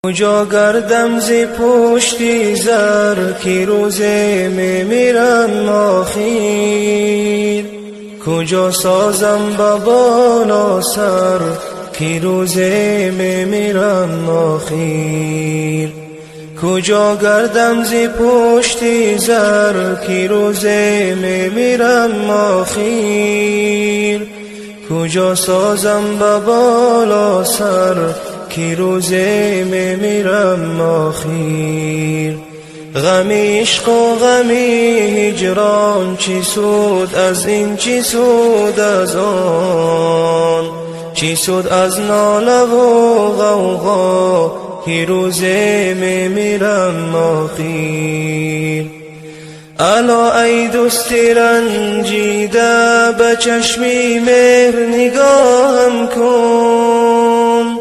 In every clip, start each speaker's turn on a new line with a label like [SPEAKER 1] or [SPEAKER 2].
[SPEAKER 1] کجا گردم ز پشتی زر که روزه میمیرم آخیر، کجا سازم با بالا سر که روزه میمیرم آخیر، کجا گردم ز پشتی زر که روزه میمیرم آخیر، کجا سازم با بالا سر که روزه میمیرم آخیر. غم عشق و غم هجران چی سود از این، چی سود از آن، چی سود از ناله و غوغا که روزه میمیرم آخیر. الا ای دوست رنجیده به چشمی مهر نگاهم کن،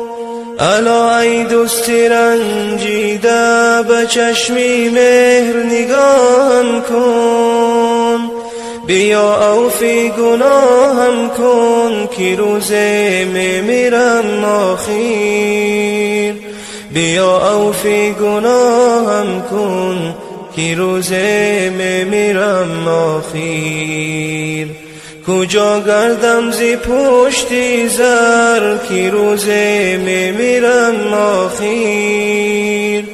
[SPEAKER 1] الا ای دوست رنجیده به چشمی مهر نگاهم کن، بیا اوفی گناهم کن که روزه میمیرم آخیر، بیا اوفی گناهم کن که روزه میمیرم آخیر. کجا گردم ز پشتی زر که روزه میمیرم آخیر،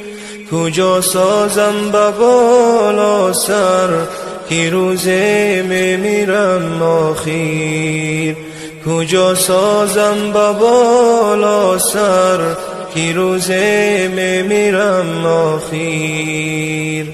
[SPEAKER 1] کجا سازم با بالا سر که روزه میمیرم آخیر، کجا سازم با بالا سر که روزه میمیرم آخیر.